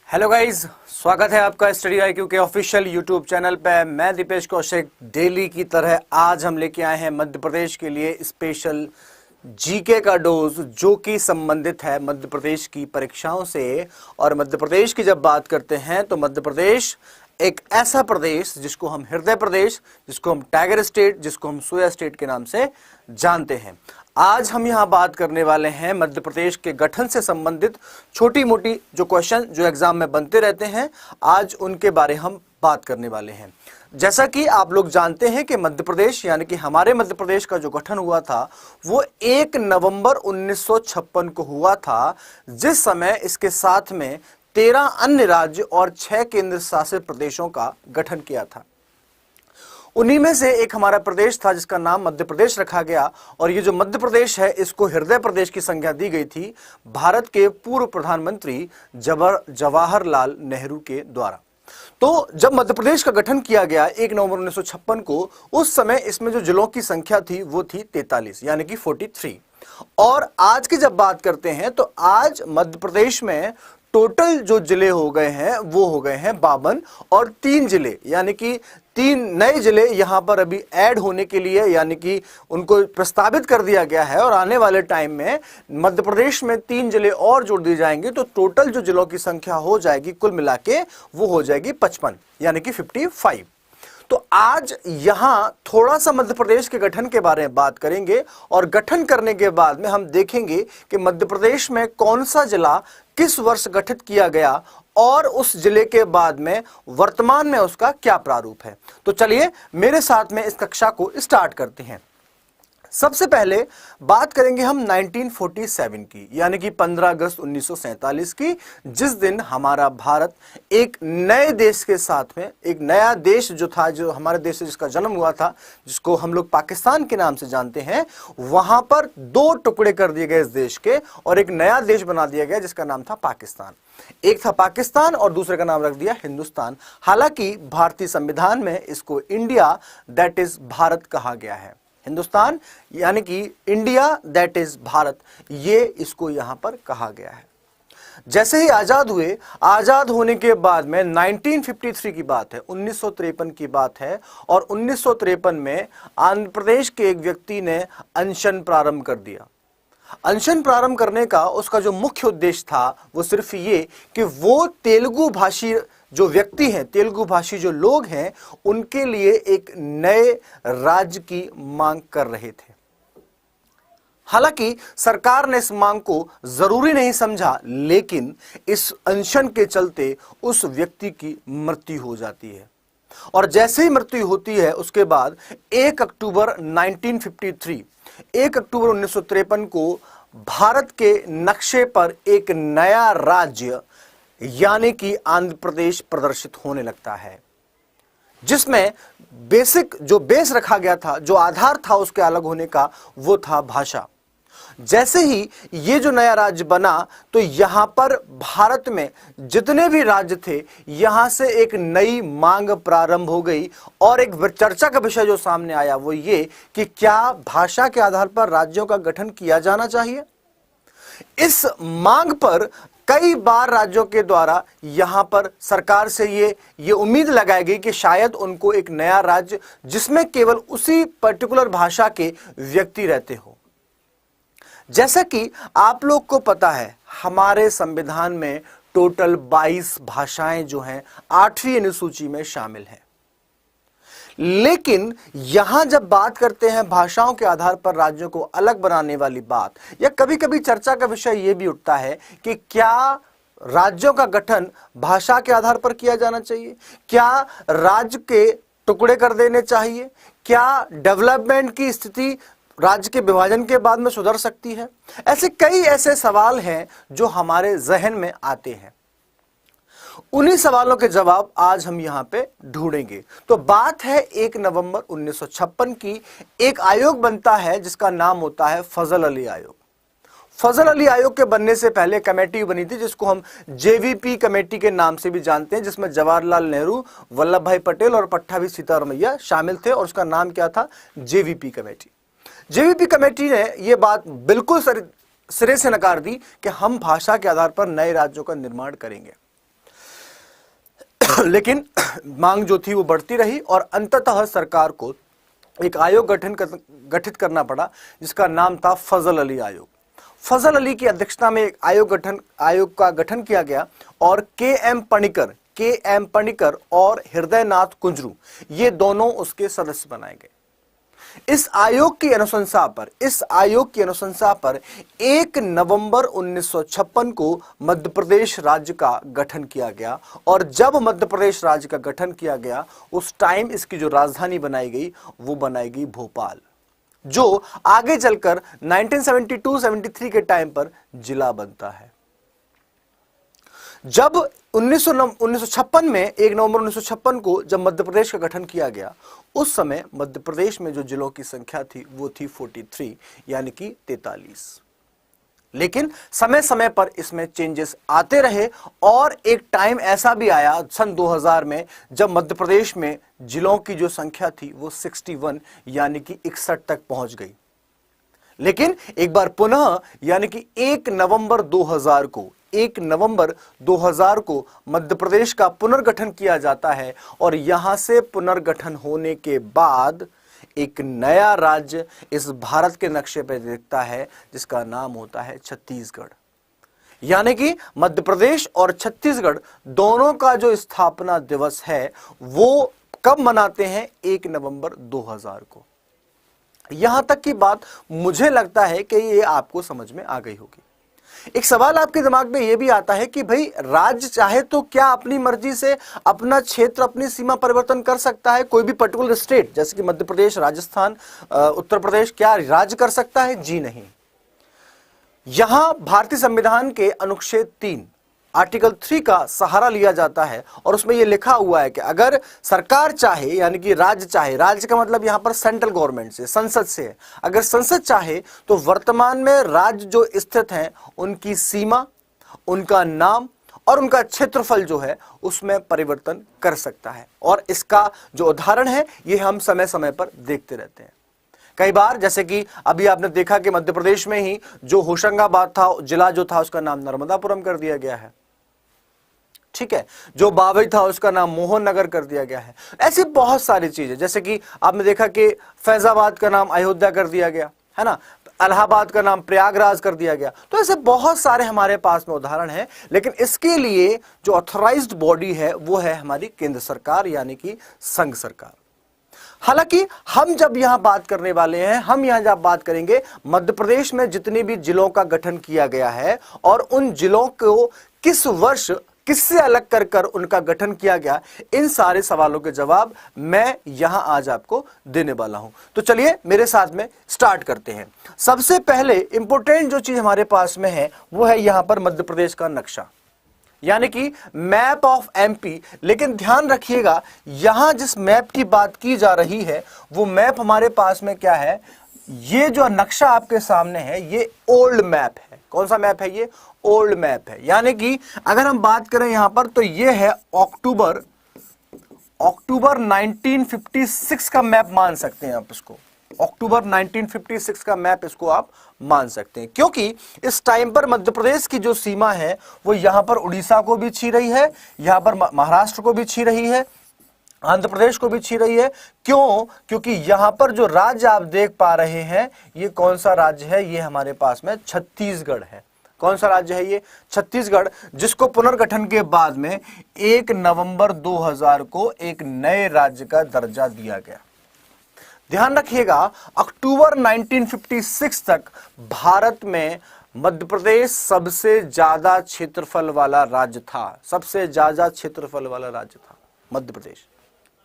Hello guys, स्वागत है आपका स्टडी IQ के ऑफिशियल यूट्यूब चैनल पे। मैं दीपेश कौशिक। डेली की तरह आज हम लेके आए हैं मध्य प्रदेश के लिए स्पेशल जीके का डोज, जो कि संबंधित है मध्य प्रदेश की परीक्षाओं से। और मध्य प्रदेश की जब बात करते हैं तो मध्य प्रदेश एक ऐसा प्रदेश जिसको हम हृदय प्रदेश, जिसको हम टाइगर स्टेट, जिसको हम सोया स्टेट के नाम से जानते हैं। आज हम यहाँ बात करने वाले हैं मध्य प्रदेश के गठन से संबंधित छोटी मोटी जो क्वेश्चन जो एग्जाम में बनते रहते हैं, आज उनके बारे हम बात करने वाले हैं। जैसा कि आप लोग जानते हैं कि मध्य प्रदेश यानी कि हमारे मध्य प्रदेश का जो गठन हुआ था वो 1 नवंबर 1956 को हुआ था, जिस समय इसके साथ में 13 अन्य राज्य और 6 केंद्र शासित प्रदेशों का गठन किया था। उन्हीं में से एक हमारा प्रदेश था जिसका नाम मध्य प्रदेश रखा गया। और ये जो मध्य प्रदेश है इसको हृदय प्रदेश की संज्ञा दी गई थी भारत के पूर्व प्रधानमंत्री जवाहरलाल नेहरू के द्वारा। तो जब मध्य प्रदेश का गठन किया गया 1 नवंबर 1956 को, उस समय इसमें जो जिलों की संख्या थी वो थी 43 यानी कि 43। और आज की जब बात करते हैं तो आज मध्य प्रदेश में टोटल जो जिले हो गए हैं वो हो गए हैं 52, और 3 जिले यानी कि 3 नए जिले यहां पर अभी ऐड होने के लिए यानी कि उनको प्रस्तावित कर दिया गया है। और आने वाले टाइम में मध्य प्रदेश में 3 जिले और जोड़ दिए जाएंगे तो टोटल जो जिलों की संख्या हो जाएगी कुल मिला के वो हो जाएगी 55 यानी कि 55। तो आज यहां थोड़ा सा मध्य प्रदेश के गठन के बारे में बात करेंगे और गठन करने के बाद में हम देखेंगे कि मध्य प्रदेश में कौन सा जिला किस वर्ष गठित किया गया और उस जिले के बाद में वर्तमान में उसका क्या प्रारूप है। तो चलिए मेरे साथ में इस कक्षा को स्टार्ट करते हैं। सबसे पहले बात करेंगे हम 1947 की यानी कि 15 अगस्त 1947 की, जिस दिन हमारा भारत एक नए देश के साथ में, एक नया देश जो था, जो हमारे देश से जिसका जन्म हुआ था, जिसको हम लोग पाकिस्तान के नाम से जानते हैं, वहां पर 2 टुकड़े कर दिए गए इस देश के और एक नया देश बना दिया गया जिसका नाम था पाकिस्तान। एक था पाकिस्तान और दूसरे का नाम रख दिया हिंदुस्तान। हालांकि भारतीय संविधान में इसको इंडिया दैट इज भारत कहा गया है। हिंदुस्तान यानी कि इंडिया दैट इज भारत, ये इसको यहां पर कहा गया है। जैसे ही आजाद हुए, आजाद होने के बाद में 1953 की बात है, 1953 की बात है। और 1953 में आंध्र प्रदेश के एक व्यक्ति ने अनशन प्रारंभ कर दिया। अनशन प्रारंभ करने का उसका जो मुख्य उद्देश्य था वो सिर्फ ये कि वो तेलुगु भाषी जो व्यक्ति हैं, तेलुगु भाषी जो लोग हैं, उनके लिए एक नए राज्य की मांग कर रहे थे। हालांकि सरकार ने इस मांग को जरूरी नहीं समझा, लेकिन इस अनशन के चलते उस व्यक्ति की मृत्यु हो जाती है। और जैसे ही मृत्यु होती है उसके बाद 1 अक्टूबर 1953, 1 अक्टूबर 1953 को भारत के नक्शे पर एक नया राज्य यानी कि आंध्र प्रदेश प्रदर्शित होने लगता है, जिसमें बेसिक जो बेस रखा गया था, जो आधार था उसके अलग होने का, वो था भाषा। जैसे ही ये जो नया राज्य बना तो यहां पर भारत में जितने भी राज्य थे, यहां से एक नई मांग प्रारंभ हो गई। और एक चर्चा का विषय जो सामने आया वो ये कि क्या भाषा के आधार पर राज्यों का गठन किया जाना चाहिए। इस मांग पर कई बार राज्यों के द्वारा यहां पर सरकार से ये उम्मीद लगाई गई कि शायद उनको एक नया राज्य जिसमें केवल उसी पर्टिकुलर भाषा के व्यक्ति रहते हो। जैसा कि आप लोग को पता है, हमारे संविधान में टोटल 22 भाषाएं जो हैं 8वीं अनुसूची में शामिल हैं। लेकिन यहां जब बात करते हैं भाषाओं के आधार पर राज्यों को अलग बनाने वाली बात, या कभी कभी चर्चा का विषय यह भी उठता है कि क्या राज्यों का गठन भाषा के आधार पर किया जाना चाहिए, क्या राज्य के टुकड़े कर देने चाहिए, क्या डेवलपमेंट की स्थिति राज्य के विभाजन के बाद में सुधर सकती है। ऐसे कई ऐसे सवाल हैं जो हमारे जहन में आते हैं। उन्हीं सवालों के जवाब आज हम यहां पे ढूंढेंगे। तो बात है 1 नवंबर 1956 की। एक आयोग बनता है जिसका नाम होता है फजल अली आयोग। फजल अली आयोग के बनने से पहले कमेटी बनी थी जिसको हम JVP कमेटी के नाम से भी जानते हैं, जिसमें जवाहरलाल नेहरू, वल्लभ भाई पटेल और पट्टाभी सीतारमैया शामिल थे। और उसका नाम क्या था? JVP committee. JVP कमेटी ने यह बात बिल्कुल सिरे से नकार दी कि हम भाषा के आधार पर नए राज्यों का निर्माण करेंगे। लेकिन मांग जो थी वो बढ़ती रही और अंततः सरकार को एक आयोग गठित करना पड़ा जिसका नाम था फजल अली आयोग। फजल अली की अध्यक्षता में एक आयोग का गठन किया गया और के एम पणिकर और हृदयनाथ कुंजरू ये दोनों उसके सदस्य बनाए गए। इस आयोग की अनुशंसा पर 1 नवंबर 1956 को मध्य प्रदेश राज्य का गठन किया गया और जब मध्य प्रदेश राज्य का गठन किया गया उस टाइम इसकी जो राजधानी बनाई गई वो बनाई गई भोपाल, जो आगे चलकर 1972-73 के टाइम पर जिला बनता है। जब 1956 में 1 नवंबर 1956 को जब मध्य प्रदेश का गठन किया गया उस समय मध्य प्रदेश में जो जिलों की संख्या थी वो थी 43 यानी कि 43। लेकिन समय समय पर इसमें चेंजेस आते रहे और एक टाइम ऐसा भी आया सन 2000 में जब मध्य प्रदेश में जिलों की जो संख्या थी वो 61 यानी कि 61 तक पहुंच गई। लेकिन एक बार पुनः यानी कि 1 नवंबर 2000 को मध्य प्रदेश का पुनर्गठन किया जाता है और यहां से पुनर्गठन होने के बाद एक नया राज्य इस भारत के नक्शे पर दिखता है जिसका नाम होता है छत्तीसगढ़। यानी कि मध्य प्रदेश और छत्तीसगढ़ दोनों का जो स्थापना दिवस है वो कब मनाते हैं? 1 नवंबर 2000 को। यहां तक की बात मुझे लगता है कि ये आपको समझ में आ गई होगी। एक सवाल आपके दिमाग में यह भी आता है कि भाई राज्य चाहे तो क्या अपनी मर्जी से अपना क्षेत्र अपनी सीमा परिवर्तन कर सकता है? कोई भी पर्टिकुलर स्टेट जैसे कि मध्य प्रदेश, राजस्थान, उत्तर प्रदेश क्या राज्य कर सकता है? जी नहीं। यहां भारतीय संविधान के अनुच्छेद 3 आर्टिकल 3 का सहारा लिया जाता है और उसमें यह लिखा हुआ है कि अगर सरकार चाहे यानी कि राज्य चाहे, राज्य का मतलब यहां पर सेंट्रल गवर्नमेंट से, संसद से है, अगर संसद चाहे तो वर्तमान में राज्य जो स्थित हैं उनकी सीमा, उनका नाम और उनका क्षेत्रफल जो है उसमें परिवर्तन कर सकता है। और इसका जो उदाहरण है ये हम समय समय पर देखते रहते हैं। कई बार जैसे कि अभी आपने देखा कि मध्य प्रदेश में ही जो होशंगाबाद था जिला जो था उसका नाम नर्मदापुरम कर दिया गया है, ठीक है। जो बावई था उसका नाम मोहन नगर कर दिया गया है। ऐसी बहुत सारी चीजें जैसे कि आपने देखा कि फैजाबाद का नाम अयोध्या कर दिया गया है ना, इलाहाबाद का नाम प्रयागराज कर दिया गया। तो ऐसे बहुत सारे हमारे पास में उदाहरण हैं, लेकिन इसके लिए जो ऑथराइज्ड बॉडी है वो है हमारी केंद्र सरकार यानी कि संघ सरकार। हालांकि हम जब यहां बात करने वाले हैं, हम यहां जब बात करेंगे मध्य प्रदेश में जितने भी जिलों का गठन किया गया है और उन जिलों को किस वर्ष किससे अलग कर उनका गठन किया गया, इन सारे सवालों के जवाब मैं यहां आज आपको देने वाला हूं। तो चलिए मेरे साथ में स्टार्ट करते हैं। सबसे पहले इंपॉर्टेंट जो चीज हमारे पास में है वो है यहां पर मध्य प्रदेश का नक्शा यानी कि मैप ऑफ एमपी। लेकिन ध्यान रखिएगा यहां जिस मैप की बात की जा रही है वो मैप हमारे पास में क्या है, ये जो नक्शा आपके सामने है ये ओल्ड मैप है। कौन सा मैप है? ये ओल्ड मैप है। यानी कि अगर हम बात करें यहां पर तो ये है अक्टूबर 1956 का मैप मान सकते हैं आप इसको। अक्टूबर 1956 का मैप इसको आप मान सकते हैं, क्योंकि इस टाइम पर मध्य प्रदेश की जो सीमा है वो यहां पर उड़ीसा को भी छी रही है, यहां पर महाराष्ट्र को भी छी रही है, आंध्र प्रदेश को भी छी रही है। क्यों? क्योंकि यहां पर जो राज्य आप देख पा रहे हैं ये कौन सा राज्य है? ये हमारे पास में छत्तीसगढ़ है। कौन सा राज्य है ये? छत्तीसगढ़, जिसको पुनर्गठन के बाद में 1 नवंबर 2000 को एक नए राज्य का दर्जा दिया गया। ध्यान रखिएगा अक्टूबर 1956 तक भारत में मध्य प्रदेश सबसे ज्यादा क्षेत्रफल वाला राज्य था। सबसे ज्यादा क्षेत्रफल वाला राज्य था मध्य प्रदेश,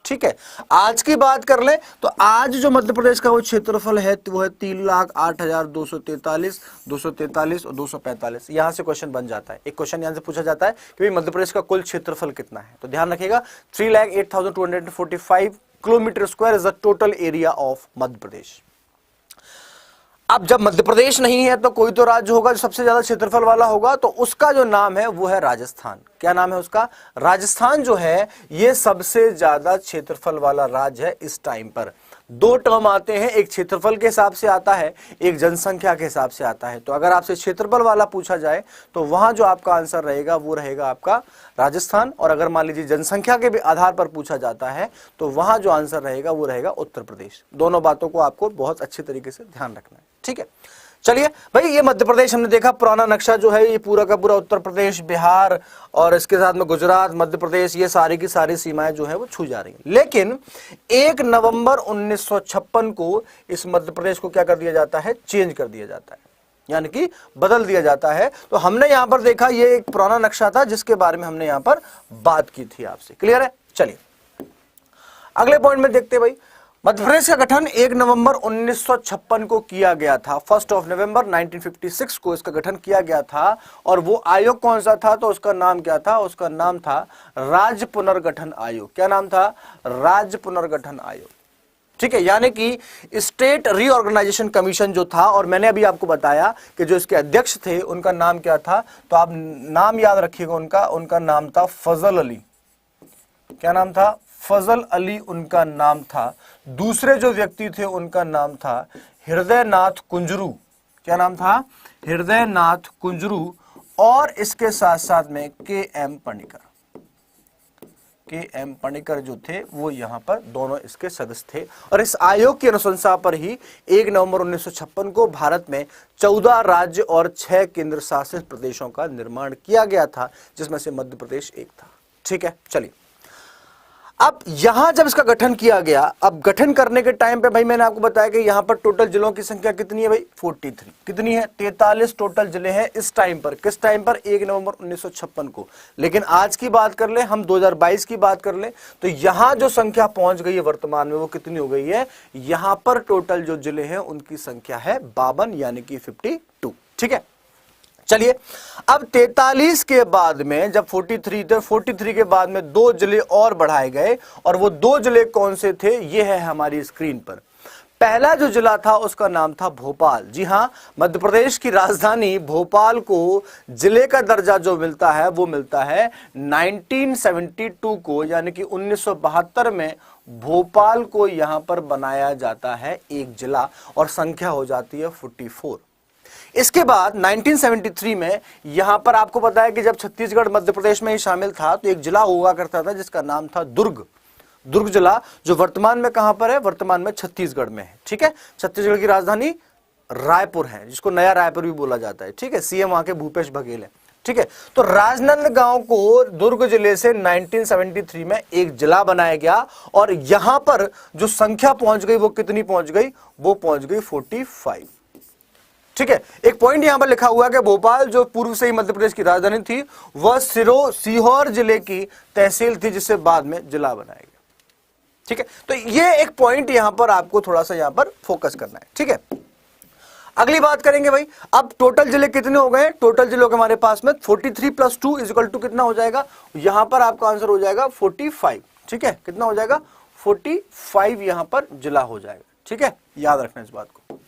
ठीक है। आज की बात कर ले तो आज जो मध्य प्रदेश का वो क्षेत्रफल है वो है 3,08,243, 243 और 245। यहां से क्वेश्चन बन जाता है, एक क्वेश्चन यहां से पूछा जाता है कि भाई मध्य प्रदेश का कुल क्षेत्रफल कितना है। तो ध्यान रखिएगा 3,08,245 kilometre square is the total area of Madhya Pradesh. अब जब मध्य प्रदेश नहीं है तो कोई तो राज्य होगा जो सबसे ज्यादा क्षेत्रफल वाला होगा, तो उसका जो नाम है वो है राजस्थान। क्या नाम है उसका? राजस्थान जो है ये सबसे ज्यादा क्षेत्रफल वाला राज्य है इस टाइम पर। दो टर्म आते हैं, एक क्षेत्रफल के हिसाब से आता है, एक जनसंख्या के हिसाब से आता है। तो अगर आपसे क्षेत्रफल वाला पूछा जाए तो वहां जो आपका आंसर रहेगा वो रहेगा आपका राजस्थान, और अगर मान लीजिए जनसंख्या के भी आधार पर पूछा जाता है तो वहां जो आंसर रहेगा वो रहेगा उत्तर प्रदेश। दोनों बातों को आपको बहुत अच्छे तरीके से ध्यान रखना है, ठीक है। चलिए भाई, ये मध्य प्रदेश हमने देखा, पुराना नक्शा जो है ये पूरा का पूरा उत्तर प्रदेश, बिहार और इसके साथ में गुजरात, मध्य प्रदेश, ये सारी की सारी सीमाएं जो है वो छू जा रही हैं। लेकिन 1 नवंबर 1956 को इस मध्य प्रदेश को क्या कर दिया जाता है, चेंज कर दिया जाता है, यानी कि बदल दिया जाता है। तो हमने यहां पर देखा ये एक पुराना नक्शा था जिसके बारे में हमने यहां पर बात की थी आपसे, क्लियर है। चलिए अगले पॉइंट में देखते हैं भाई, मध्य प्रदेश का गठन 1 नवंबर 1956 को किया गया था। 1 नवंबर 1956 को इसका गठन किया गया था। और वो आयोग कौन सा था, तो उसका नाम क्या था, उसका नाम था राज्य पुनर्गठन आयोग। क्या नाम था, राज्य पुनर्गठन आयोग, ठीक है। यानी कि स्टेट रीऑर्गेनाइजेशन कमीशन जो था, और मैंने अभी आपको बताया कि जो इसके अध्यक्ष थे उनका नाम क्या था, तो आप नाम याद रखिएगा उनका नाम था फजल अली। क्या नाम था, फजल अली उनका नाम था। दूसरे जो व्यक्ति थे उनका नाम था हृदयनाथ कुंजरू। क्या नाम था, हृदयनाथ कुंजरू। और इसके साथ साथ में के.एम. पणिकर। के.एम. पणिकर जो थे वो यहां पर दोनों इसके सदस्य थे। और इस आयोग की अनुशंसा पर ही 1 नवंबर 1956 को भारत में 14 राज्य और 6 केंद्र शासित प्रदेशों का निर्माण किया गया था, जिसमें से मध्य प्रदेश एक था, ठीक है। चलिए अब यहां जब इसका गठन किया गया, अब गठन करने के टाइम पे भाई मैंने आपको बताया कि यहां पर टोटल जिलों की संख्या कितनी है भाई, 43। कितनी है, 43 टोटल जिले हैं इस टाइम पर। किस टाइम पर, 1 नवंबर 1956 को। लेकिन आज की बात कर ले हम, 2022 की बात कर ले, तो यहां जो संख्या पहुंच गई है वर्तमान में वो कितनी हो गई है, यहां पर टोटल जो जिले हैं उनकी संख्या है 52, यानी कि 52, ठीक है। चलिए अब 43 के बाद में जब 43 थे, 43 के बाद में 2 जिले और बढ़ाए गए, और वो 2 जिले कौन से थे, ये है हमारी स्क्रीन पर। पहला जो जिला था उसका नाम था भोपाल। जी हां, मध्य प्रदेश की राजधानी भोपाल को जिले का दर्जा जो मिलता है वो मिलता है 1972 को, यानी कि 1972 में भोपाल को यहां पर बनाया जाता है एक जिला, और संख्या हो जाती है 44। इसके बाद 1973 में यहां पर आपको पता है कि जब छत्तीसगढ़ मध्य प्रदेश में ही शामिल था तो एक जिला हुआ करता था जिसका नाम था दुर्ग। दुर्ग जिला जो वर्तमान में कहां पर है, वर्तमान में छत्तीसगढ़ में है, ठीक है। छत्तीसगढ़ की राजधानी रायपुर है, जिसको नया रायपुर भी बोला जाता है, ठीक है। सीएम वहां के भूपेश बघेल है, ठीक है। तो राजनांदगांव को दुर्ग जिले से 1973 में एक जिला बनाया गया, और यहां पर जो संख्या पहुंच गई वो कितनी पहुंच गई, वो पहुंच गई 45, ठीक है। एक पॉइंट यहां पर लिखा हुआ है कि भोपाल जो पूर्व से ही मध्य प्रदेश की राजधानी थी वह सीहोर जिले की तहसील थी, जिससे बाद में जिला बनाया गया, ठीक है। तो ये एक पॉइंट यहां पर आपको थोड़ा सा यहां पर फोकस करना है, ठीक है। अगली बात करेंगे भाई, अब टोटल जिले कितने हो गए, टोटल जिलों के हमारे पास में 43 + 2 = कितना हो जाएगा, यहां पर आपका आंसर हो जाएगा 45, ठीक है। कितना हो जाएगा, 45 यहां पर जिला हो जाएगा, ठीक है। याद रखना इस बात को।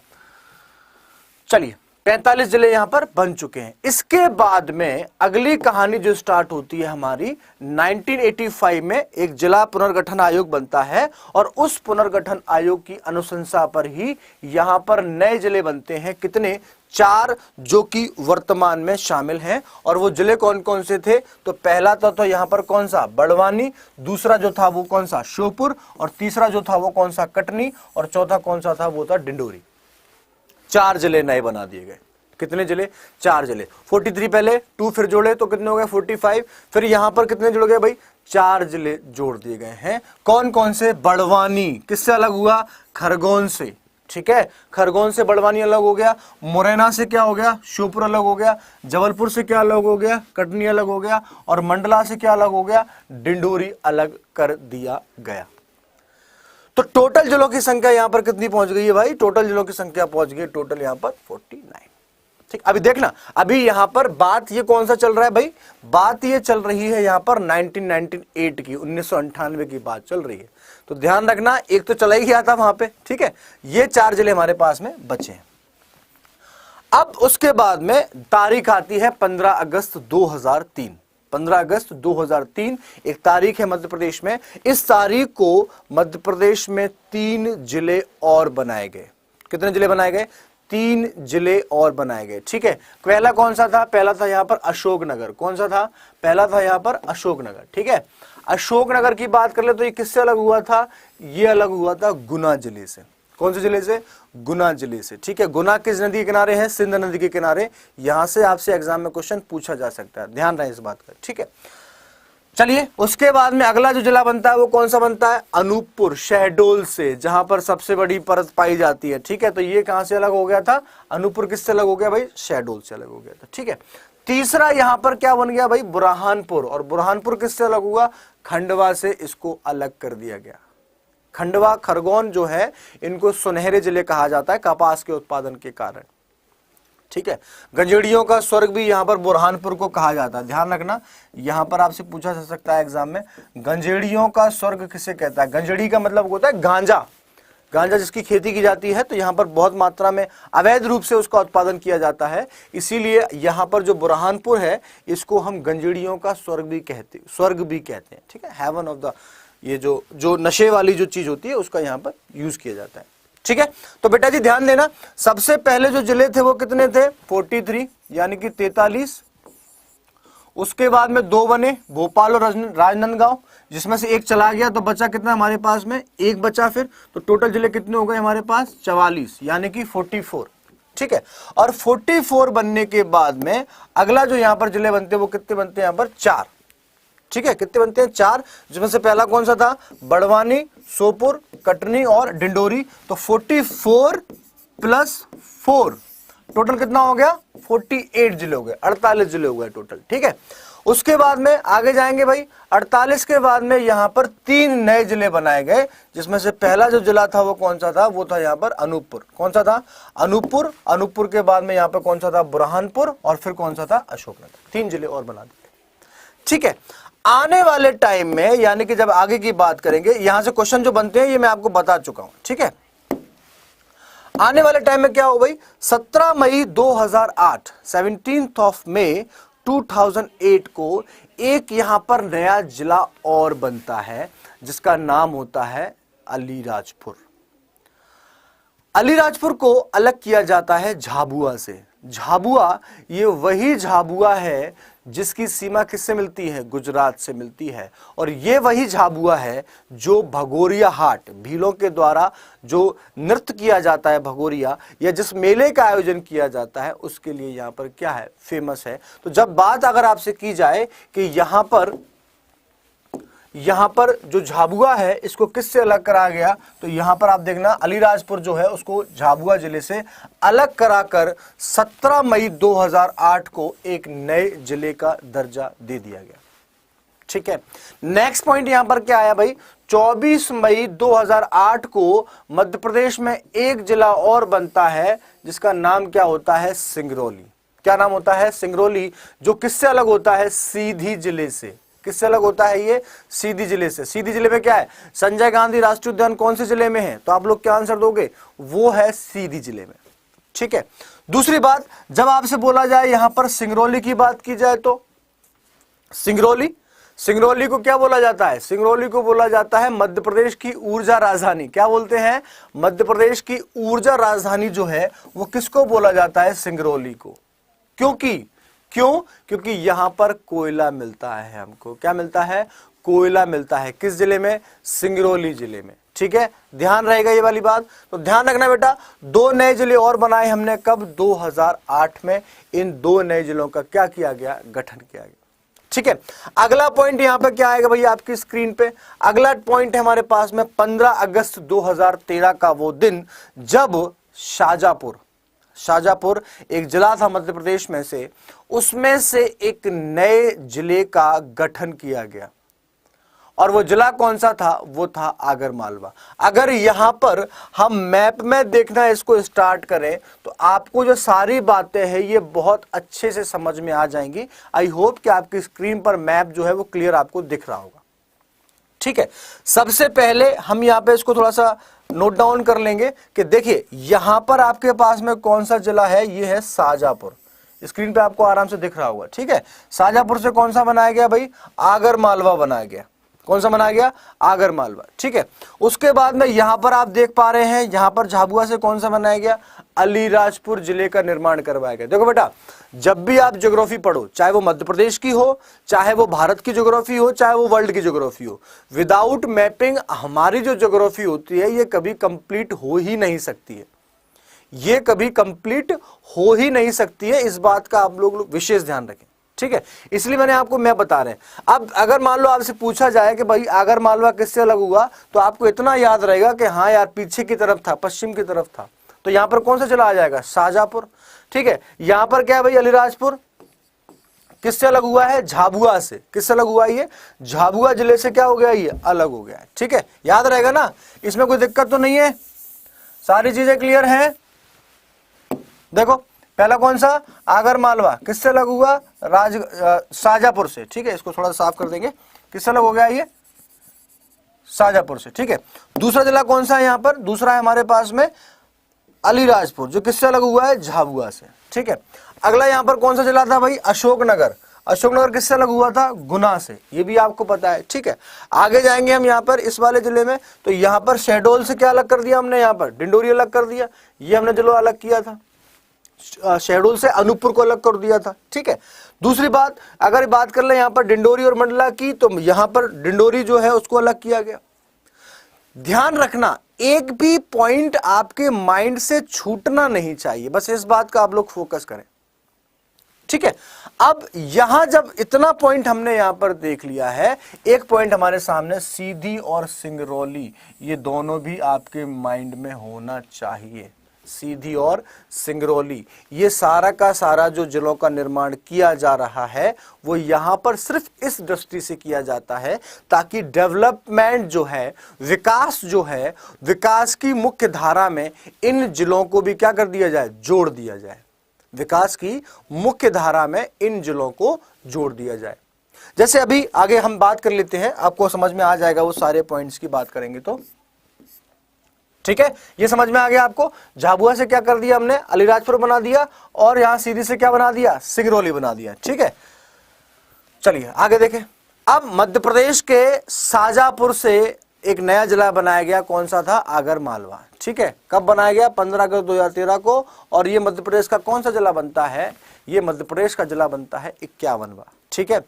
चलिए 45 जिले यहां पर बन चुके हैं। इसके बाद में अगली कहानी जो स्टार्ट होती है हमारी, 1985 में एक जिला पुनर्गठन आयोग बनता है, और उस पुनर्गठन आयोग की अनुशंसा पर ही यहां पर नए जिले बनते हैं। कितने, 4, जो कि वर्तमान में शामिल हैं। और वो जिले कौन कौन से थे, तो पहला तो यहां पर कौन सा, बड़वानी। दूसरा जो था वो कौन सा, श्योपुर। और तीसरा जो था वो कौन सा, कटनी। और चौथा कौन सा था, वो था डिंडोरी। 4 जिले नए बना दिए गए। कितने जिले, 4 जिले। 43 पहले, 2 फिर जोड़े तो कितने हो गए, 45। फिर यहां पर कितने जुड़ गए भाई, 4 जिले जोड़ दिए गए हैं। कौन कौन से, बड़वानी किससे अलग हुआ, खरगोन से, ठीक है। खरगोन से बड़वानी अलग हो गया। मुरैना से क्या हो गया, श्योपुर अलग हो गया। जबलपुर से क्या अलग हो गया, कटनी अलग हो गया। और मंडला से क्या अलग हो गया, डिंडोरी अलग कर दिया गया। तो टोटल जिलों की संख्या यहां पर कितनी पहुंच गई है भाई, टोटल जिलों की संख्या पहुंच गई टोटल यहां पर 49, ठीक। अभी देखना, अभी यहां पर बात ये कौन सा चल रहा है भाई, बात ये चल रही है यहां पर 1998 की, 1998 की बात चल रही है। तो ध्यान रखना, एक तो चला ही गया था वहां पे, ठीक है। ये 4 जिले हमारे पास में बचे हैं। अब उसके बाद में तारीख आती है 15 अगस्त 2003। 15 अगस्त 2003 एक तारीख है मध्य प्रदेश में। इस तारीख को मध्य प्रदेश में 3 जिले और बनाए गए। कितने जिले बनाए गए? 3 जिले और बनाए गए। ठीक है, पहला कौन सा था? पहला था यहां पर अशोकनगर। कौन सा था? पहला था यहां पर अशोकनगर। ठीक है, अशोकनगर की बात कर ले तो ये किससे अलग हुआ था? ये अलग हुआ था गुना जिले से। कौन से जिले से? गुना जिले से। ठीक है, गुना किस नदी के किनारे है? सिंध नदी के किनारे। यहां से आपसे एग्जाम में क्वेश्चन पूछा जा सकता है, ध्यान रहे इस बात का। ठीक है, चलिए उसके बाद में अगला जो जिला बनता है वो कौन सा बनता है? अनूपपुर, शहडोल से, जहां पर सबसे बड़ी परत पाई जाती है। ठीक है, तो ये कहां से अलग हो गया था? अनूपपुर किससे अलग हो गया भाई? शहडोल से अलग हो गया था। ठीक है, तीसरा यहां पर क्या बन गया भाई? बुरहानपुर। और बुरहानपुर किससे अलग हुआ? खंडवा से इसको अलग कर दिया गया। खंडवा, खरगोन जो है इनको सुनहरे जिले कहा जाता है कपास के उत्पादन के कारण। ठीक है, गंजेड़ियों का स्वर्ग भी यहां पर बुरहानपुर को कहा जाता है। ध्यान रखना, यहां पर आपसे पूछा जा सकता है एग्जाम में, गंजेड़ियों का स्वर्ग किसे कहता है? गंजेड़ी का मतलब होता है गांजा। गांजा जिसकी खेती की जाती है, तो यहाँ पर बहुत मात्रा में अवैध रूप से उसका उत्पादन किया जाता है। इसीलिए यहाँ पर जो बुरहानपुर है इसको हम गंजेड़ियों का स्वर्ग भी कहते हैं। ठीक है, हेवन ऑफ द, ये जो नशे वाली जो चीज होती है उसका यहाँ पर यूज किया जाता है। ठीक है, तो बेटा जी ध्यान देना, सबसे पहले जो जिले थे वो कितने थे? 43, यानी कि 43। उसके बाद में 2 बने, भोपाल और राजनांदगांव, जिसमें से एक चला गया तो बचा कितना हमारे पास में? एक बचा। फिर तो टोटल जिले कितने हो गए हमारे पास? 44, यानी कि 44। ठीक है, और 44 बनने के बाद में अगला जो यहां पर जिले बनते हैं वो कितने बनते हैं? यहां पर 4। ठीक है, कितने बनते हैं? 4, जिसमें से पहला कौन सा था? बड़वानी, सोपुर, कटनी और डिंडोरी। तो 44 + 4 टोटल कितना हो गया? 48 जिले हो गए, 48 जिले हो गए टोटल। ठीक है, उसके बाद में आगे जाएंगे भाई, 48 के बाद में यहां पर 3 नए जिले बनाए गए, जिसमें से पहला जो जिला था वो कौन सा था? वो था यहां पर अनूपपुर। कौन सा था? अनूपपुर। अनूपपुर के बाद में यहां पर कौन सा था? बुरहानपुर। और फिर कौन सा था? अशोकनगर। 3 जिले और बना दिए। ठीक है, आने वाले टाइम में, यानी कि जब आगे की बात करेंगे, यहां से क्वेश्चन जो बनते हैं ये मैं आपको बता चुका हूं। ठीक है, आने वाले टाइम में क्या हो भाई? 17 मई 2008, 17 मई 2008 को एक यहां पर नया जिला और बनता है, जिसका नाम होता है अलीराजपुर। अलीराजपुर को अलग किया जाता है झाबुआ से। झाबुआ, ये वही झाबुआ है जिसकी सीमा किससे मिलती है? गुजरात से मिलती है। और ये वही झाबुआ है जो भगोरिया हाट, भीलों के द्वारा जो नृत्य किया जाता है भगोरिया, या जिस मेले का आयोजन किया जाता है उसके लिए यहाँ पर क्या है? फेमस है। तो जब बात अगर आपसे की जाए कि यहाँ पर जो झाबुआ है इसको किससे अलग करा गया, तो यहाँ पर आप देखना अलीराजपुर जो है उसको झाबुआ जिले से अलग कराकर 17 मई 2008 को एक नए जिले का दर्जा दे दिया गया। ठीक है, नेक्स्ट पॉइंट यहां पर क्या आया भाई? 24 मई 2008 को मध्य प्रदेश में एक जिला और बनता है, जिसका नाम क्या होता है? सिंगरौली। क्या नाम होता है? सिंगरौली, जो किससे अलग होता है? सीधी जिले से। किससे अलग होता है ये? सीधी जिले से। सीधी जिले में क्या है? संजय गांधी राष्ट्रीय उद्यान कौन से जिले में है? तो आप लोग क्या आंसर दोगे? वो है सीधी जिले में। ठीक है, दूसरी बात, जब आपसे बोला जाए यहां पर सिंगरौली की बात की जाए तो सिंगरौली को क्या बोला जाता है? सिंगरौली को बोला जाता है मध्य प्रदेश की ऊर्जा राजधानी। क्या बोलते हैं? मध्य प्रदेश की ऊर्जा राजधानी जो है वो किसको बोला जाता है? सिंगरौली को। क्योंकि यहां पर कोयला मिलता है हमको। क्या मिलता है? कोयला मिलता है। किस जिले में? सिंगरौली जिले में। ठीक है, ध्यान रहेगा ये वाली बात। तो ध्यान रखना बेटा, 2 नए जिले और बनाए हमने। कब? 2008 में। इन 2 नए जिलों का क्या किया गया? गठन किया गया। ठीक है, अगला पॉइंट यहां पर क्या आएगा भैया आपकी स्क्रीन पे? अगला पॉइंट है हमारे पास में 15 अगस्त 2013 का वो दिन जब शाजापुर एक जिला था मध्य प्रदेश में से, उसमें से एक नए जिले का गठन किया गया। और वो जिला कौन सा था? वो था आगरमालवा। अगर यहां पर हम मैप में देखना इसको स्टार्ट करें तो आपको जो सारी बातें हैं ये बहुत अच्छे से समझ में आ जाएंगी। आई होप कि आपकी स्क्रीन पर मैप जो है वो क्लियर आपको दिख रहा होगा। ठीक है, सबसे पहले हम यहां पे इसको थोड़ा सा नोट डाउन कर लेंगे कि देखिए यहां पर आपके पास में कौन सा जिला है? ये है शाजापुर। स्क्रीन पे आपको आराम से दिख रहा होगा, ठीक है। शाजापुर से कौन सा बनाया गया भाई, आगर मालवा बनाया गया। कौन सा बनाया गया, आगर मालवा, ठीक है। उसके बाद में यहां पर आप देख पा रहे हैं, यहां पर झाबुआ से कौन सा बनाया गया, अलीराजपुर जिले का निर्माण करवाया गया। देखो बेटा, जब भी आप ज्योग्राफी पढ़ो, चाहे वो मध्य प्रदेश की हो, चाहे वो भारत की ज्योग्राफी हो, चाहे वो वर्ल्ड की ज्योग्राफी हो, विदाउट मैपिंग हमारी जो ज्योग्राफी होती है ये कभी कंप्लीट हो ही नहीं सकती है। ये कभी कंप्लीट हो ही नहीं सकती है, इस बात का आप लोग विशेष ध्यान रखें, ठीक है। इसलिए मैंने आपको मैं बता रहे हैं। अब अगर मान लो आपसे पूछा जाए कि भाई आगर मालवा किससे अलग हुआ, तो आपको इतना याद रहेगा कि हाँ यार पीछे की तरफ था, पश्चिम की तरफ था, तो यहां पर कौन सा जिला आ जाएगा, शाजापुर, ठीक है। यहां पर क्या है भाई, अलीराजपुर किससे अलग हुआ है, झाबुआ से। किससे अलग हुआ, ये झाबुआ जिले से क्या हो गया, ये अलग हो गया है, ठीक है। याद रहेगा ना, इसमें कोई दिक्कत तो नहीं है, सारी चीजें क्लियर हैं। देखो पहला कौन सा, आगर मालवा किससे अलग हुआ, शाजापुर से, ठीक है। इसको थोड़ा साफ कर देंगे, किससे अलग हो गया ये, शाजापुर से, ठीक है। दूसरा जिला कौन सा है यहां पर, दूसरा है हमारे पास में अलीराजपुर, जो किससे अलग हुआ है, झाबुआ से, ठीक है। अगला यहां पर कौन सा जिला था भाई, अशोकनगर। अशोकनगर किससे अलग हुआ था, गुना से, ये भी आपको पता है, ठीक है। आगे जाएंगे हम यहाँ पर इस वाले जिले में, तो यहाँ पर शहडोल से क्या अलग कर दिया हमने, यहाँ पर डिंडोरी अलग कर दिया, ये हमने जिला अलग किया था। शहडोल से अनूपपुर को अलग कर दिया था, ठीक है। दूसरी बात, अगर बात कर ले यहाँ पर डिंडोरी और मंडला की, तो यहाँ पर डिंडोरी जो है उसको अलग किया गया। ध्यान रखना, एक भी पॉइंट आपके माइंड से छूटना नहीं चाहिए, बस इस बात का आप लोग फोकस करें, ठीक है। अब यहां जब इतना पॉइंट हमने यहां पर देख लिया है, एक पॉइंट हमारे सामने सीधी और सिंगरौली, ये दोनों भी आपके माइंड में होना चाहिए। सीधी और सिंगरौली, ये सारा का सारा जो जिलों का निर्माण किया जा रहा है वो यहां पर सिर्फ इस दृष्टि से किया जाता है ताकि डेवलपमेंट जो है, विकास जो है, विकास की मुख्य धारा में इन जिलों को भी क्या कर दिया जाए, जोड़ दिया जाए। विकास की मुख्य धारा में इन जिलों को जोड़ दिया जाए। जैसे अभी आगे हम बात कर लेते हैं, आपको समझ में आ जाएगा, वो सारे पॉइंट्स की बात करेंगे तो, ठीक है। ये समझ में आ गया आपको, झाबुआ से क्या कर दिया हमने, अलीराजपुर बना दिया, और यहां सीधी से क्या बना दिया, सिंगरौली बना दिया, ठीक है। चलिए आगे देखें। अब मध्य प्रदेश के शाजापुर से एक नया जिला बनाया गया, कौन सा था, आगर मालवा, ठीक है। कब बनाया गया, 15 अगस्त 2013 को, और ये मध्य प्रदेश का कौन सा जिला बनता है, ये मध्य प्रदेश का जिला बनता है 51वां, ठीक है।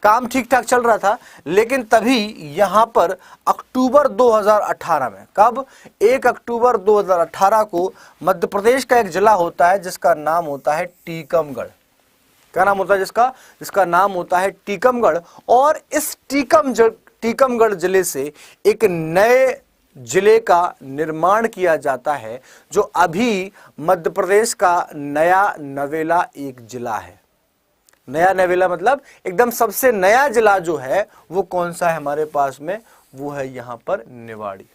काम ठीक ठाक चल रहा था, लेकिन तभी यहां पर अक्टूबर 2018 में, कब, 1 अक्टूबर 2018 को मध्य प्रदेश का एक जिला होता है जिसका नाम होता है टीकमगढ़। क्या नाम होता है जिसका नाम होता है टीकमगढ़। और इस टीकमगढ़ जिले से एक नए जिले का निर्माण किया जाता है, जो अभी मध्य प्रदेश का नया नवेला एक जिला है। नया नवेला मतलब एकदम सबसे नया जिला जो है वो कौन सा है हमारे पास में, वो है यहां पर निवाड़ी।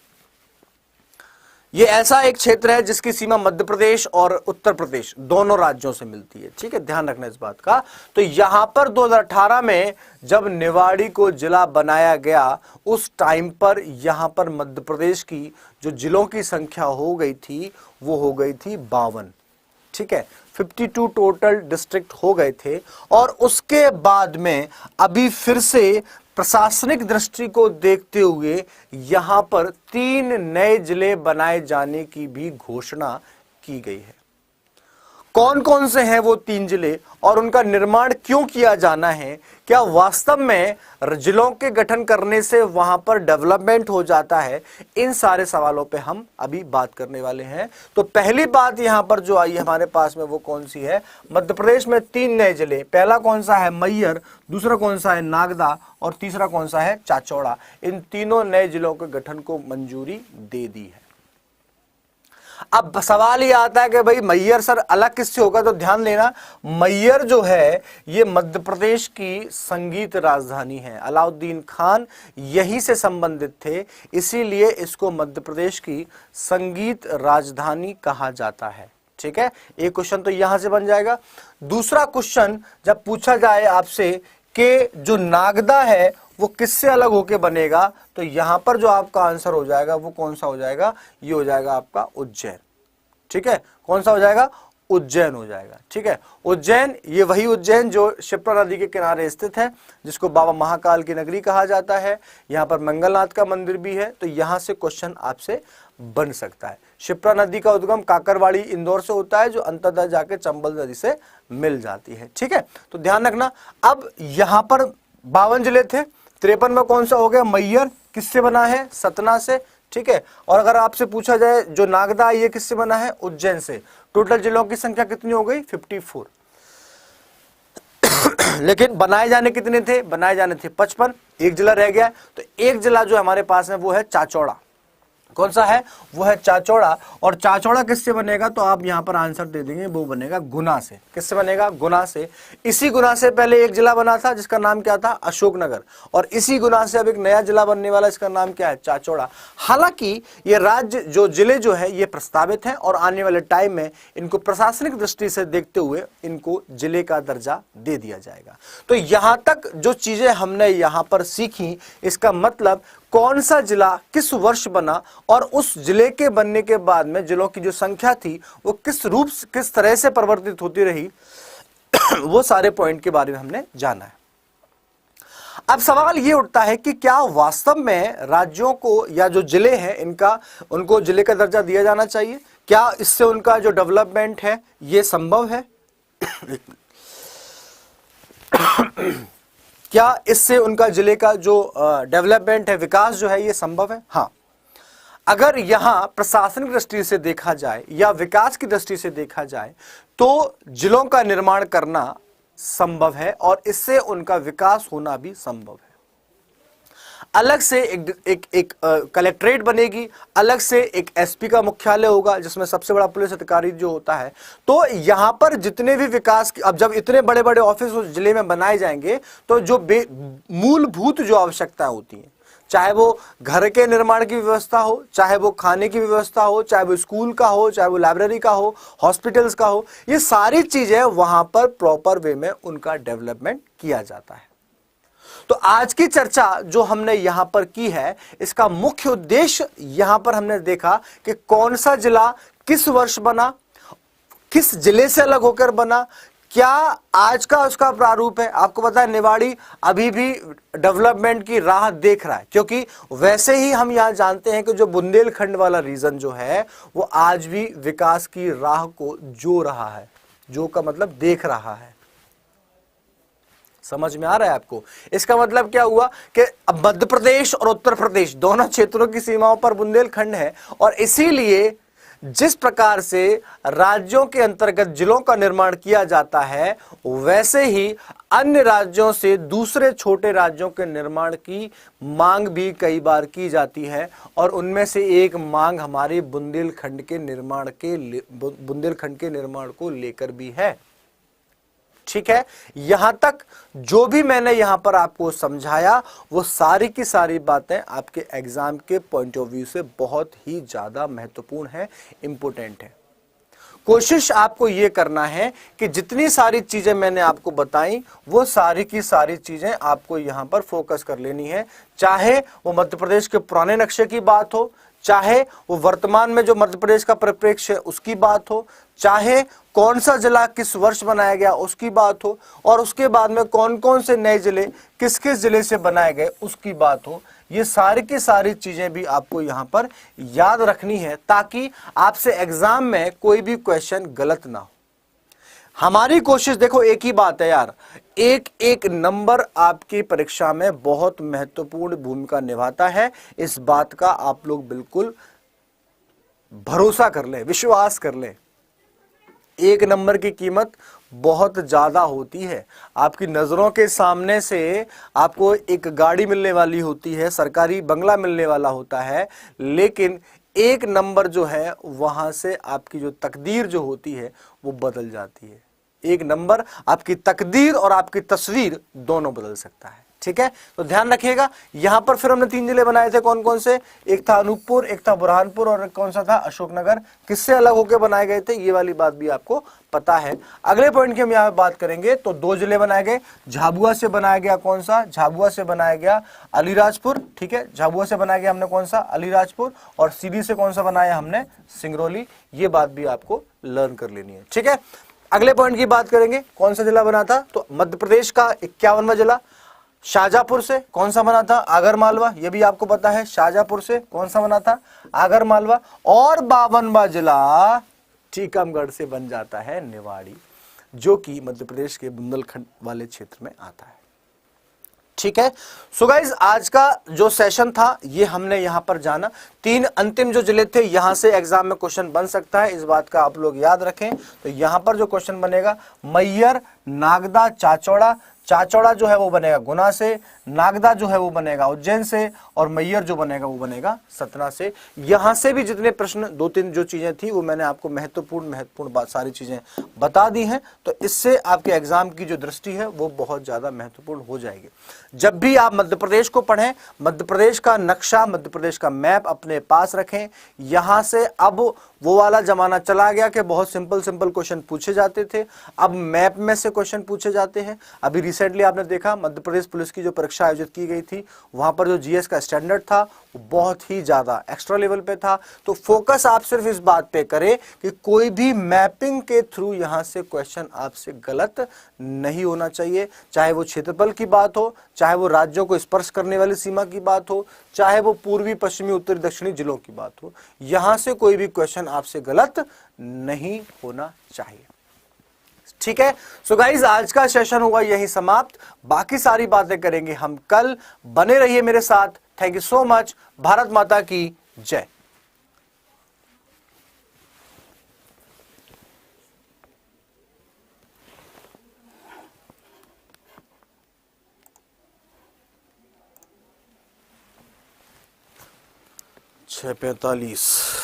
ये ऐसा एक क्षेत्र है जिसकी सीमा मध्य प्रदेश और उत्तर प्रदेश दोनों राज्यों से मिलती है, ठीक है, ध्यान रखना इस बात का। तो यहां पर 2018 में जब निवाड़ी को जिला बनाया गया, उस टाइम पर यहां पर मध्य प्रदेश की जो जिलों की संख्या हो गई थी वो हो गई थी 52, ठीक है। 52 टोटल डिस्ट्रिक्ट हो गए थे। और उसके बाद में अभी फिर से प्रशासनिक दृष्टि को देखते हुए यहां पर 3 नए जिले बनाए जाने की भी घोषणा की गई है। कौन कौन से हैं वो 3 जिले और उनका निर्माण क्यों किया जाना है, क्या वास्तव में जिलों के गठन करने से वहां पर डेवलपमेंट हो जाता है, इन सारे सवालों पे हम अभी बात करने वाले हैं। तो पहली बात यहां पर जो आई हमारे पास में वो कौन सी है, मध्य प्रदेश में 3 नए जिले, पहला कौन सा है मैहर, दूसरा कौन सा है नागदा और तीसरा कौन सा है चाचौड़ा। इन तीनों नए जिलों के गठन को मंजूरी दे दी है। अब सवाल ये आता है कि भाई मैहर सर अलग किससे होगा, तो ध्यान देना, मैहर जो है ये मध्य प्रदेश की संगीत राजधानी है। अलाउद्दीन खान यहीं से संबंधित थे, इसीलिए इसको मध्य प्रदेश की संगीत राजधानी कहा जाता है, ठीक है। एक क्वेश्चन तो यहां से बन जाएगा। दूसरा क्वेश्चन जब पूछा जाए आपसे कि जो नागदा है वो किससे अलग होके बनेगा, तो यहां पर जो आपका आंसर हो जाएगा वो कौन सा हो जाएगा, ये हो जाएगा आपका उज्जैन, ठीक है। कौन सा हो जाएगा, उज्जैन हो जाएगा। ठीक है, उज्जैन, ये वही उज्जैन जो शिप्रा नदी के किनारे स्थित है, जिसको बाबा महाकाल की नगरी कहा जाता है। यहाँ पर मंगलनाथ का मंदिर भी है, तो यहाँ से क्वेश्चन आपसे बन सकता है। शिप्रा नदी का उद्गम काकरवाड़ी इंदौर से होता है, जो अंततः जाके चंबल नदी से मिल जाती है। ठीक है, तो ध्यान रखना। अब यहाँ पर 52 जिले थे, 53 में कौन सा हो गया? मैयर। किससे बना है? सतना से। ठीक है, और अगर आपसे पूछा जाए जो नागदा ये किससे बना है? उज्जैन से। टोटल जिलों की संख्या कितनी हो गई? 54। लेकिन बनाए जाने कितने थे? बनाए जाने थे 55, एक जिला रह गया। तो एक जिला जो हमारे पास है वो है चाचौड़ा। कौन सा है? वो है चाचौड़ा। और चाचौड़ा किससे बनेगा? तो आप यहां पर आंसर दे देंगे, वो बनेगा गुना से। किससे बनेगा? गुना से। इसी गुना से पहले एक जिला बना था जिसका नाम क्या था? अशोकनगर। और इसी गुना से अब एक नया जिला बनने वाला, इसका नाम क्या है? चाचौड़ा। हालांकि ये राज्य जो जिले जो है ये प्रस्तावित है और आने वाले टाइम में इनको प्रशासनिक दृष्टि से देखते हुए इनको जिले का दर्जा दे दिया जाएगा। तो यहां तक जो चीजें हमने यहां पर सीखी, इसका मतलब कौन सा जिला किस वर्ष बना और उस जिले के बनने के बाद में जिलों की जो संख्या थी वो किस तरह से परिवर्तित होती रही, वो सारे पॉइंट के बारे में हमने जाना है। अब सवाल ये उठता है कि क्या वास्तव में राज्यों को या जो जिले हैं उनको जिले का दर्जा दिया जाना चाहिए? क्या इससे उनका जो डेवलपमेंट है ये संभव है? क्या इससे उनका जिले का जो डेवलपमेंट है, विकास जो है, ये संभव है? हाँ, अगर यहां प्रशासनिक दृष्टि से देखा जाए या विकास की दृष्टि से देखा जाए तो जिलों का निर्माण करना संभव है और इससे उनका विकास होना भी संभव है। अलग से एक कलेक्ट्रेट बनेगी, अलग से एक एसपी का मुख्यालय होगा जिसमें सबसे बड़ा पुलिस अधिकारी जो होता है। तो यहां पर जितने भी विकास की, अब जब इतने बड़े बड़े ऑफिस उस जिले में बनाए जाएंगे तो जो मूलभूत जो आवश्यकता होती है, चाहे वो घर के निर्माण की व्यवस्था हो, चाहे वो खाने की व्यवस्था हो, चाहे वो स्कूल का हो, चाहे वो लाइब्रेरी का हो, हॉस्पिटल्स का हो, ये सारी चीजें वहां पर प्रॉपर वे में उनका डेवलपमेंट किया जाता है। तो आज की चर्चा जो हमने यहां पर की है, इसका मुख्य उद्देश्य यहां पर हमने देखा कि कौन सा जिला किस वर्ष बना, किस जिले से अलग होकर बना, क्या आज का उसका प्रारूप है। आपको पता है निवाड़ी अभी भी डेवलपमेंट की राह देख रहा है, क्योंकि वैसे ही हम यहां जानते हैं कि जो बुंदेलखंड वाला रीजन जो है वो आज भी विकास की राह को जो रहा है, जो का मतलब देख रहा है। समझ में आ रहा है आपको? इसका मतलब क्या हुआ कि अब मध्य प्रदेश और उत्तर प्रदेश दोनों क्षेत्रों की सीमाओं पर बुंदेलखंड है और इसीलिए जिस प्रकार से राज्यों के अंतर्गत जिलों का निर्माण किया जाता है, वैसे ही अन्य राज्यों से दूसरे छोटे राज्यों के निर्माण की मांग भी कई बार की जाती है और उनमें से एक मांग हमारे बुंदेलखंड के निर्माण को लेकर भी है। ठीक है, यहां तक जो भी मैंने यहां पर आपको समझाया वो सारी की सारी बातें आपके एग्जाम के पॉइंट ऑफ व्यू से बहुत ही ज्यादा महत्वपूर्ण है, इंपॉर्टेंट है। कोशिश आपको यह करना है कि जितनी सारी चीजें मैंने आपको बताई वो सारी की सारी चीजें आपको यहां पर फोकस कर लेनी है, चाहे वो मध्य प्रदेश के पुराने नक्शे की बात हो, चाहे वो वर्तमान में जो मध्य प्रदेश का परिप्रेक्ष्य है उसकी बात हो, चाहे कौन सा जिला किस वर्ष बनाया गया उसकी बात हो, और उसके बाद में कौन कौन से नए जिले किस किस जिले से बनाए गए उसकी बात हो। ये सारी की सारी चीजें भी आपको यहां पर याद रखनी है ताकि आपसे एग्जाम में कोई भी क्वेश्चन गलत ना हो। हमारी कोशिश देखो एक ही बात है यार, एक एक नंबर आपकी परीक्षा में बहुत महत्वपूर्ण भूमिका निभाता है। इस बात का आप लोग बिल्कुल भरोसा कर लें, विश्वास कर लें। एक नंबर की कीमत बहुत ज्यादा होती है। आपकी नजरों के सामने से आपको एक गाड़ी मिलने वाली होती है, सरकारी बंगला मिलने वाला होता है, लेकिन एक नंबर जो है वहां से आपकी जो तकदीर जो होती है वो बदल जाती है। एक नंबर आपकी तकदीर और आपकी तस्वीर दोनों बदल सकता है। ठीक है, तो ध्यान रखिएगा। यहां पर फिर हमने 3 जिले बनाए थे, कौन कौन से, एक था अनूपपुर, एक था बुरहानपुर और एक कौन सा था, अशोकनगर। किससे अलग होकर बनाए गए थे, ये वाली बात भी आपको पता है। अगले पॉइंट की हम यहां बात करेंगे तो 2 जिले बनाए गए, झाबुआ से बनाया गया कौन सा, झाबुआ से बनाया गया अलीराजपुर, ठीक है, झाबुआ से बनाया गया हमने कौन सा, अलीराजपुर, और सीधी से कौन सा बनाया हमने, सिंगरौली। ये बात भी आपको लर्न कर लेनी है, ठीक है। अगले पॉइंट की बात करेंगे, कौन सा जिला बना था, तो मध्य प्रदेश का 51वां जिला शाहजहांपुर से कौन सा बना था, आगर मालवा। ये भी आपको पता है, शाहजहांपुर से कौन सा बना था, आगर मालवा। और 52वां जिला टीकमगढ़ से बन जाता है निवाड़ी, जो कि मध्य प्रदेश के बुंदेलखंड वाले क्षेत्र में आता है, ठीक है। सो गाइज, आज का जो सेशन था ये हमने यहां पर जाना। 3 अंतिम जो जिले थे, यहां से एग्जाम में क्वेश्चन बन सकता है, इस बात का आप लोग याद रखें। तो यहां पर जो क्वेश्चन बनेगा, मैयर, नागदा, चाचौड़ा। चाचौड़ा जो है वो बनेगा गुना से, नागदा जो है वो बनेगा उज्जैन से, और मैयर जो बनेगा वो बनेगा सतना से। यहां से भी जितने प्रश्न, 2-3 जो चीजें थी वो मैंने आपको महत्वपूर्ण बात सारी चीजें बता दी हैं। तो इससे आपके एग्जाम की जो दृष्टि है वो बहुत ज्यादा महत्वपूर्ण हो जाएगी। जब भी आप मध्य प्रदेश को पढ़ें, मध्य प्रदेश का नक्शा, मध्य प्रदेश का मैप अपने पास रखें। यहां से अब वो वाला जमाना चला गया कि बहुत सिंपल क्वेश्चन पूछे जाते थे, अब मैप में से क्वेश्चन पूछे जाते हैं। अभी रिसेंटली आपने देखा मध्य प्रदेश पुलिस की जो परीक्षा आयोजित की गई थी, वहां पर जो जीएस का स्टैंडर्ड था वो बहुत ही ज्यादा एक्स्ट्रा लेवल पे था। तो फोकस आप सिर्फ इस बात पे करें कि कोई भी मैपिंग के थ्रू यहां से क्वेश्चन आपसे गलत नहीं होना चाहिए, चाहे वो क्षेत्रफल की बात हो, चाहे वो राज्यों को स्पर्श करने वाली सीमा की बात हो, चाहे वो पूर्वी, पश्चिमी, उत्तरी, दक्षिणी जिलों की बात हो। यहां से कोई भी क्वेश्चन आपसे गलत नहीं होना चाहिए, ठीक है। सो गाइज, आज का सेशन हुआ यही समाप्त। बाकी सारी बातें करेंगे हम कल। बने रहिए मेरे साथ। Thank you so much. Bharat माता की जय। छः 45